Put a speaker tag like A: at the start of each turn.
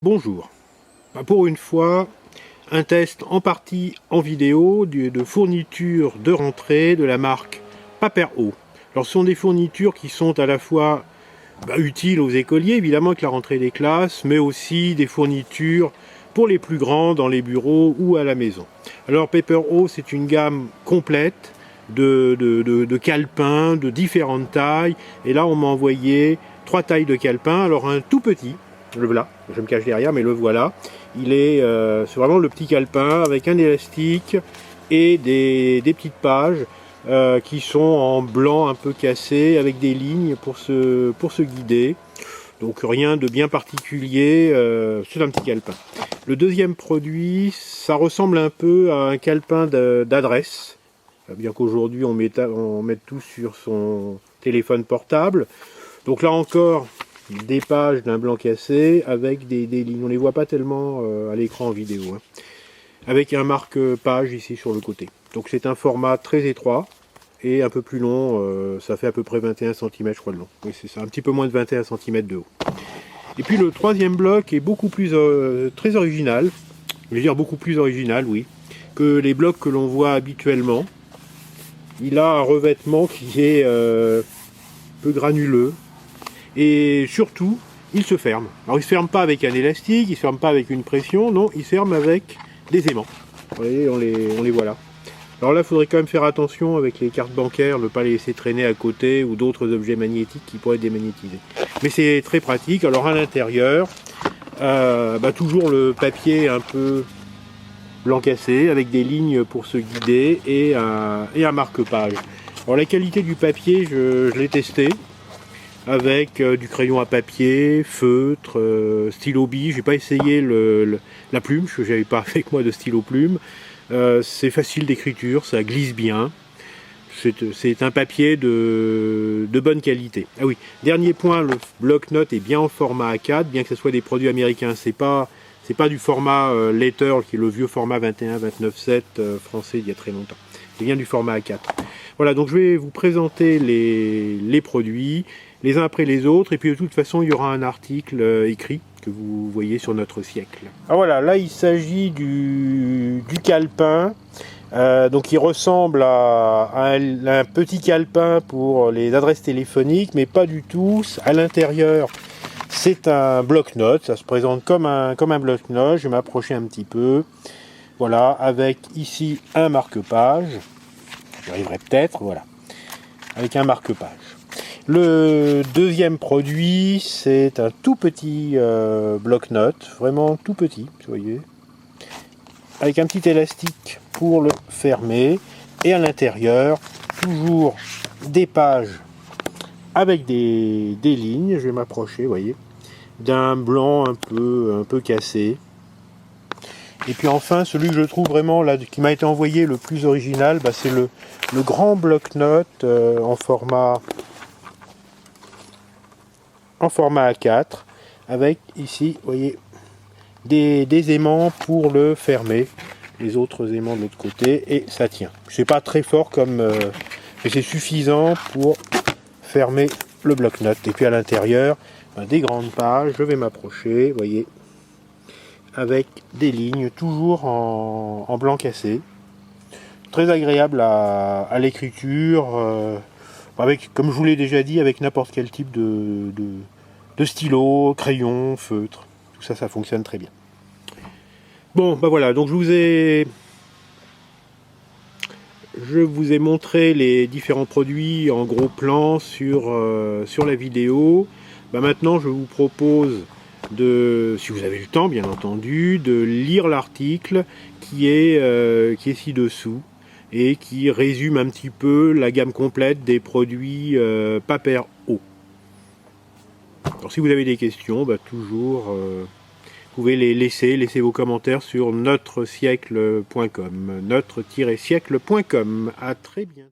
A: Bonjour. Pour une fois, un test en partie en vidéo de fournitures de rentrée de la marque Paper-O. Alors ce sont des fournitures qui sont à la fois utiles aux écoliers, évidemment avec la rentrée des classes, mais aussi des fournitures pour les plus grands dans les bureaux ou à la maison. Alors Paper-O, c'est une gamme complète de calepins de différentes tailles, et là on m'a envoyé 3 tailles de calepins. Alors un tout petit, le voilà, je me cache derrière, mais le voilà. C'est vraiment le petit calepin avec un élastique et des petites pages qui sont en blanc un peu cassé avec des lignes pour se guider. Donc rien de bien particulier, c'est un petit calepin. Le deuxième produit, ça ressemble un peu à un calepin d'adresse, bien qu'aujourd'hui on mette tout sur son téléphone portable. Donc là encore, des pages d'un blanc cassé avec des lignes. On ne les voit pas tellement à l'écran en vidéo, hein. Avec un marque-page ici sur le côté. Donc c'est un format très étroit et un peu plus long, ça fait à peu près 21 cm je crois de long. Oui, c'est ça, un petit peu moins de 21 cm de haut. Et puis le troisième bloc est beaucoup plus très original, je veux dire beaucoup plus original, oui, que les blocs que l'on voit habituellement. Il a un revêtement qui est peu granuleux. Et surtout, il se ferme. Alors il ne se ferme pas avec un élastique, il ne se ferme pas avec une pression, non, il se ferme avec des aimants. Vous voyez, on les voit là. Alors là, il faudrait quand même faire attention avec les cartes bancaires, ne pas les laisser traîner à côté ou d'autres objets magnétiques qui pourraient être démagnétisés. Mais c'est très pratique. Alors à l'intérieur, toujours le papier un peu blanc cassé avec des lignes pour se guider et un marque-page. Alors la qualité du papier, je l'ai testé avec du crayon à papier, feutre, stylo bille. J'ai pas essayé la plume, parce que j'avais pas avec moi de stylo plume. C'est facile d'écriture, ça glisse bien. C'est un papier de bonne qualité. Ah oui, dernier point, le bloc-notes est bien en format A4, bien que ce soit des produits américains. C'est pas du format letter, qui est le vieux format 21-29-7 français il y a très longtemps. C'est bien du format A4. Voilà, donc je vais vous présenter les produits, les uns après les autres, et puis de toute façon il y aura un article écrit que vous voyez sur notre siècle. Ah voilà, là il s'agit du calepin, donc il ressemble à un petit calepin pour les adresses téléphoniques, mais pas du tout. À l'intérieur, c'est un bloc-notes, ça se présente comme un bloc-notes. Je vais m'approcher un petit peu. Voilà, avec ici un marque-page. J'y arriverai peut-être, voilà. Avec un marque-page. Le deuxième produit, c'est un tout petit bloc-notes, vraiment tout petit, vous voyez. Avec un petit élastique pour le fermer. Et à l'intérieur, toujours des pages avec des lignes. Je vais m'approcher, vous voyez. D'un blanc un peu cassé. Et puis enfin, celui que je trouve vraiment là, qui m'a été envoyé le plus original, c'est le grand bloc-notes en format A4, avec ici, vous voyez, des aimants pour le fermer, les autres aimants de l'autre côté, et ça tient. C'est pas très fort mais c'est suffisant pour fermer le bloc-notes. Et puis à l'intérieur, des grandes pages, je vais m'approcher, vous voyez, avec des lignes, toujours en blanc cassé. Très agréable à l'écriture, comme je vous l'ai déjà dit, avec n'importe quel type de stylo, crayon, feutre. Tout ça, ça fonctionne très bien. Bon, voilà, donc je vous ai montré les différents produits en gros plan sur la vidéo. Maintenant, je vous propose si vous avez le temps bien entendu, de lire l'article qui est ci-dessous et qui résume un petit peu la gamme complète des produits Paper-O. Alors si vous avez des questions, toujours vous pouvez les laisser vos commentaires sur notre-siècle.com. À très bientôt.